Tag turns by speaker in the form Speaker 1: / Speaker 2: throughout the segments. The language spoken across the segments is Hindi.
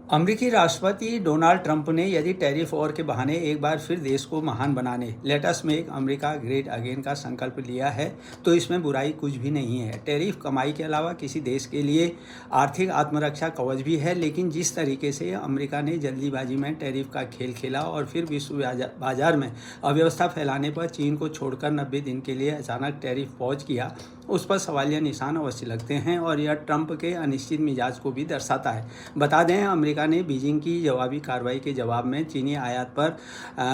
Speaker 1: अमेरिकी राष्ट्रपति डोनाल्ड ट्रंप ने यदि टैरिफ वॉर के बहाने एक बार फिर देश को महान बनाने let us make America great again का संकल्प लिया है तो इसमें बुराई कुछ भी नहीं है। टैरिफ कमाई के अलावा किसी देश के लिए आर्थिक आत्मरक्षा कवच भी है, लेकिन जिस तरीके से अमेरिका ने जल्दीबाजी में टैरिफ का खेल खेला और फिर विश्व बाजार में अव्यवस्था फैलाने पर चीन को छोड़कर 90 दिन के लिए अचानक टैरिफ पॉज किया, उस पर सवालिया निशान अवश्य लगते हैं और यह ट्रंप के अनिश्चित मिजाज को भी दर्शाता है। बता दें, अमेरिका ने बीजिंग की जवाबी कार्रवाई के जवाब में चीनी आयात पर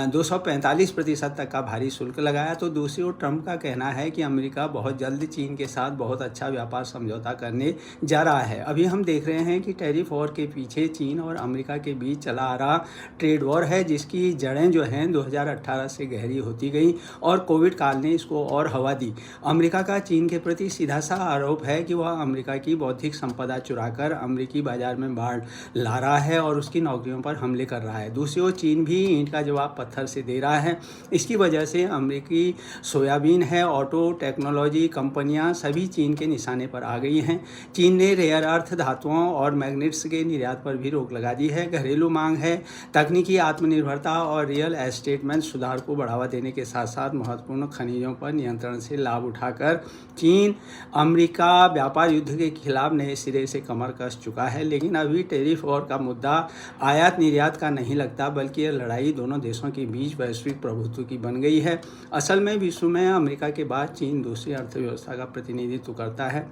Speaker 1: 245% तक का भारी शुल्क लगाया, तो दूसरी ओर ट्रंप का कहना है कि अमेरिका बहुत जल्द चीन के साथ बहुत अच्छा व्यापार समझौता करने जा रहा है। अभी हम देख रहे हैं कि टैरिफ वॉर के पीछे चीन और अमेरिका के बीच चला आ रहा ट्रेड वॉर है, जिसकी जड़ें जो हैं 2018 से गहरी होती गई और कोविड काल ने इसको और हवा दी। अमेरिका का चीन के प्रति सीधा सा आरोप है कि वह अमेरिका की बौद्धिक संपदा चुराकर अमेरिकी बाजार में बाढ़ ला रहा है और उसकी नौकरियों पर हमले कर रहा है। दूसरी ओर चीन भी ईंट का जवाब पत्थर से दे रहा है। इसकी वजह से अमेरिकी सोयाबीन है, ऑटो टेक्नोलॉजी कंपनियां सभी चीन के निशाने पर आ गई हैं। चीन ने रेयर अर्थ धातुओं और मैग्नेट्स के निर्यात पर भी रोक लगा दी है। घरेलू मांग है, तकनीकी आत्मनिर्भरता और रियल एस्टेट में सुधार को बढ़ावा देने के साथ साथ महत्वपूर्ण खनिजों पर नियंत्रण से लाभ उठाकर चीन अमेरिका व्यापार युद्ध के खिलाफ नए सिरे से कमर कस चुका है। लेकिन अभी टैरिफ वॉर का मुद्दा आयात निर्यात का नहीं लगता, बल्कि यह लड़ाई दोनों देशों के बीच वैश्विक प्रभुत्व की बन गई है। असल में विश्व में अमेरिका के बाद चीन दूसरी अर्थव्यवस्था का प्रतिनिधित्व करता है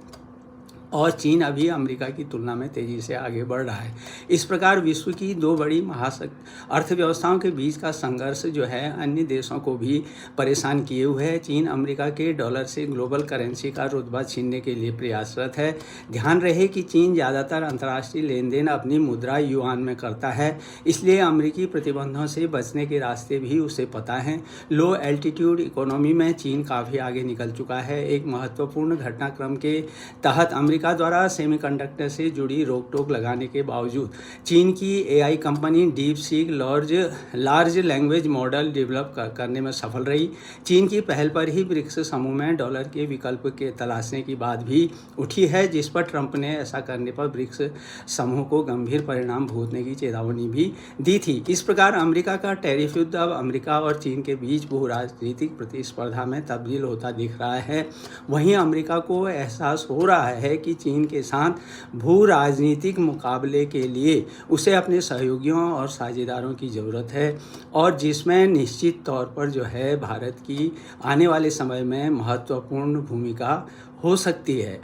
Speaker 1: और चीन अभी अमेरिका की तुलना में तेज़ी से आगे बढ़ रहा है। इस प्रकार विश्व की दो बड़ी अर्थव्यवस्थाओं के बीच का संघर्ष जो है अन्य देशों को भी परेशान किए हुए है। चीन अमेरिका के डॉलर से ग्लोबल करेंसी का रुतबा छीनने के लिए प्रयासरत है। ध्यान रहे कि चीन ज़्यादातर अंतर्राष्ट्रीय लेन देन अपनी मुद्रा युआन में करता है, इसलिए अमेरिकी प्रतिबंधों से बचने के रास्ते भी उसे पता हैं। लो एल्टीट्यूड इकोनॉमी में चीन काफ़ी आगे निकल चुका है। एक महत्वपूर्ण घटनाक्रम के तहत अमेरिका द्वारा सेमीकंडक्टर से जुड़ी रोक टोक लगाने के बावजूद चीन की AI company deep seek large language model develop करने में सफल रही। चीन की पहल पर ही ब्रिक्स समूह में डॉलर के विकल्प के तलाशने की बात भी उठी है, जिस पर ट्रंप ने ऐसा करने पर ब्रिक्स समूह को गंभीर परिणाम भुगतने की चेतावनी भी दी थी। इस प्रकार अमेरिका का टैरिफ युद्ध अब अमेरिका और चीन के बीच भू राजनीतिक प्रतिस्पर्धा में तब्दील होता दिख रहा है। वहीं अमेरिका को एहसास हो रहा है कि चीन के साथ भू राजनीतिक मुकाबले के लिए उसे अपने सहयोगियों और साझेदारों की ज़रूरत है, और जिसमें निश्चित तौर पर जो है भारत की आने वाले समय में महत्वपूर्ण भूमिका हो सकती है।